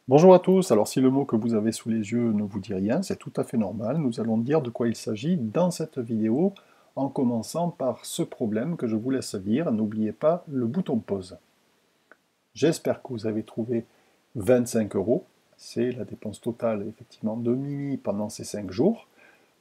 Bonjour à tous, alors si le mot que vous avez sous les yeux ne vous dit rien, c'est tout à fait normal, nous allons dire de quoi il s'agit dans cette vidéo, en commençant par ce problème que je vous laisse lire, n'oubliez pas le bouton pause. J'espère que vous avez trouvé 25 euros, c'est la dépense totale effectivement de Mimi pendant ces 5 jours,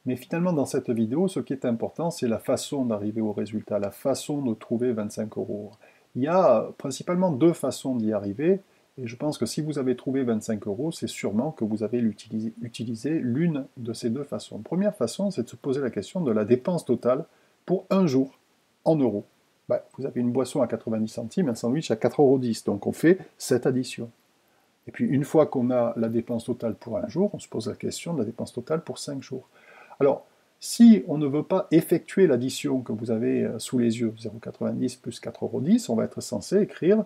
mais finalement dans cette vidéo, ce qui est important, c'est la façon d'arriver au résultat, la façon de trouver 25 euros. Il y a principalement deux façons d'y arriver, et je pense que si vous avez trouvé 25 euros, c'est sûrement que vous avez utilisé l'une de ces deux façons. Première façon, c'est de se poser la question de la dépense totale pour un jour en euros. Ben, vous avez une boisson à 90 centimes, un sandwich à 4,10 €, donc on fait cette addition. Et puis une fois qu'on a la dépense totale pour un jour, on se pose la question de la dépense totale pour 5 jours. Alors, si on ne veut pas effectuer l'addition que vous avez sous les yeux, 0,90 plus 4,10 €, on va être censé écrire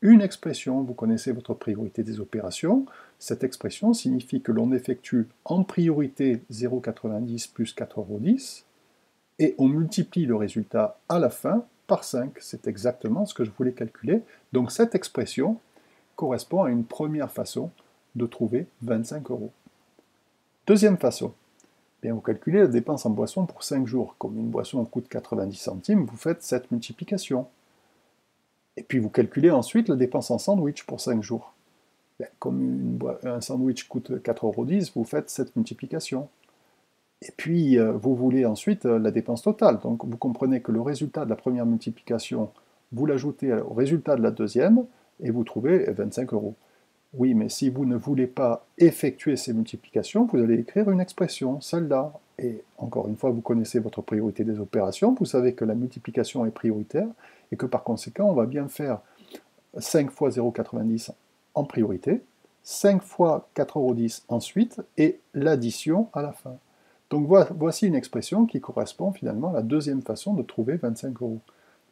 une expression. Vous connaissez votre priorité des opérations. Cette expression signifie que l'on effectue en priorité 0,90 plus 4,10 € et on multiplie le résultat à la fin par 5. C'est exactement ce que je voulais calculer. Donc cette expression correspond à une première façon de trouver 25 euros. Deuxième façon, bien, vous calculez la dépense en boisson pour 5 jours. Comme une boisson coûte 90 centimes, vous faites cette multiplication. Et puis vous calculez ensuite la dépense en sandwich pour 5 jours. Bien, comme un sandwich coûte 4,10 €, vous faites cette multiplication. Et puis vous voulez ensuite la dépense totale. Donc vous comprenez que le résultat de la première multiplication, vous l'ajoutez au résultat de la deuxième, et vous trouvez 25 euros. Oui, mais si vous ne voulez pas effectuer ces multiplications, vous allez écrire une expression, celle-là. Et encore une fois, vous connaissez votre priorité des opérations, vous savez que la multiplication est prioritaire, et que par conséquent, on va bien faire 5 fois 0,90 en priorité, 5 fois 4,10 € ensuite, et l'addition à la fin. Donc voici une expression qui correspond finalement à la deuxième façon de trouver 25 euros.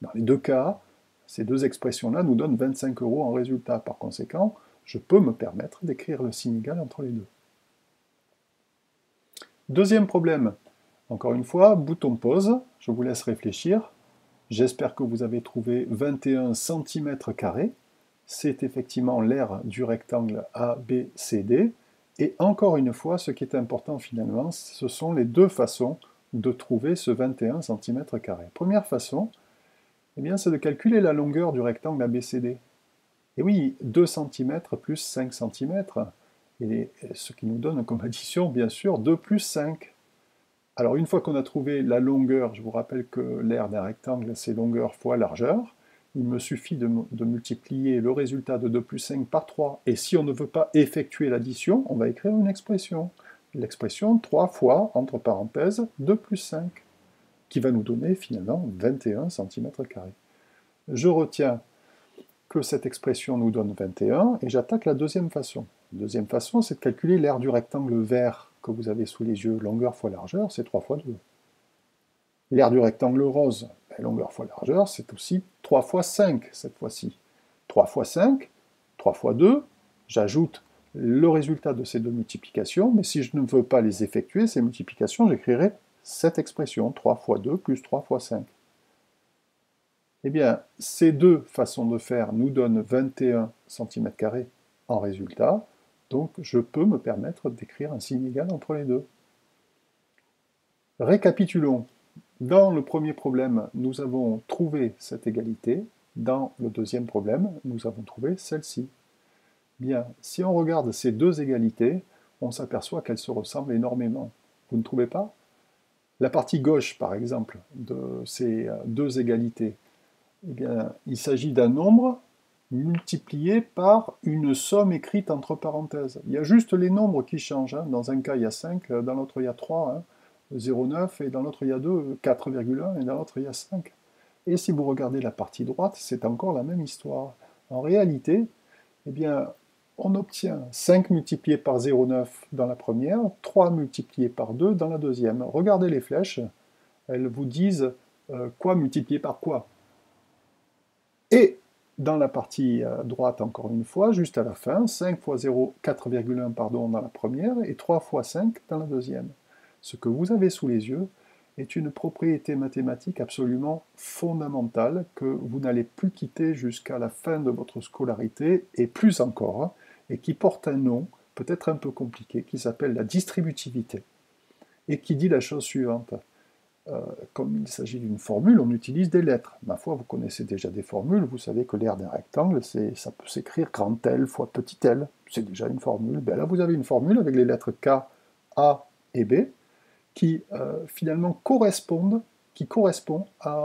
Dans les deux cas, ces deux expressions-là nous donnent 25 euros en résultat. Par conséquent, je peux me permettre d'écrire le signe égal entre les deux. Deuxième problème. Encore une fois, bouton pause, je vous laisse réfléchir. J'espère que vous avez trouvé 21 cm². C'est effectivement l'aire du rectangle ABCD. Et encore une fois, ce qui est important finalement, ce sont les deux façons de trouver ce 21 cm². Première façon, eh bien, c'est de calculer la longueur du rectangle ABCD. Et oui, 2 cm plus 5 cm, et ce qui nous donne comme addition, bien sûr, 2 plus 5. Alors, une fois qu'on a trouvé la longueur, je vous rappelle que l'aire d'un rectangle, c'est longueur fois largeur, il me suffit de multiplier le résultat de 2 plus 5 par 3. Et si on ne veut pas effectuer l'addition, on va écrire une expression. L'expression 3 fois, entre parenthèses, 2 plus 5, qui va nous donner finalement 21 cm². Je retiens que cette expression nous donne 21, et j'attaque la deuxième façon. La deuxième façon, c'est de calculer l'aire du rectangle vert que vous avez sous les yeux. Longueur fois largeur, c'est 3 fois 2. L'aire du rectangle rose, longueur fois largeur, c'est aussi 3 fois 5 cette fois-ci. 3 fois 5, 3 fois 2, j'ajoute le résultat de ces deux multiplications, mais si je ne veux pas les effectuer, ces multiplications, j'écrirai cette expression, 3 fois 2 plus 3 fois 5. Eh bien, ces deux façons de faire nous donnent 21 cm² en résultat, donc je peux me permettre d'écrire un signe égal entre les deux. Récapitulons. Dans le premier problème, nous avons trouvé cette égalité. Dans le deuxième problème, nous avons trouvé celle-ci. Bien, si on regarde ces deux égalités, on s'aperçoit qu'elles se ressemblent énormément. Vous ne trouvez pas? La partie gauche, par exemple, de ces deux égalités, eh bien, il s'agit d'un nombre multiplié par une somme écrite entre parenthèses. Il y a juste les nombres qui changent. Hein. Dans un cas, il y a 5, dans l'autre, il y a 3, hein, 0,9, et dans l'autre, il y a 2, 4,1, et dans l'autre, il y a 5. Et si vous regardez la partie droite, c'est encore la même histoire. En réalité, eh bien, on obtient 5 multiplié par 0,9 dans la première, 3 multiplié par 2 dans la deuxième. Regardez les flèches, elles vous disent quoi multiplier par quoi. Et dans la partie droite, encore une fois, juste à la fin, 5 fois 0, 4,1 pardon, dans la première, et 3 fois 5 dans la deuxième. Ce que vous avez sous les yeux est une propriété mathématique absolument fondamentale que vous n'allez plus quitter jusqu'à la fin de votre scolarité, et plus encore. Hein. et qui porte un nom peut-être un peu compliqué, qui s'appelle la distributivité, et qui dit la chose suivante. Comme il s'agit d'une formule, on utilise des lettres. Ma foi, vous connaissez déjà des formules, vous savez que l'aire d'un rectangle, ça peut s'écrire grand L fois petit l, c'est déjà une formule. Ben là, vous avez une formule avec les lettres K, A et B, qui finalement correspond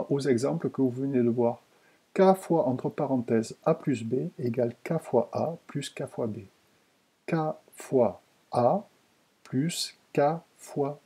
aux exemples que vous venez de voir. K fois, entre parenthèses, A plus B égale K fois A plus K fois B. K fois A plus K fois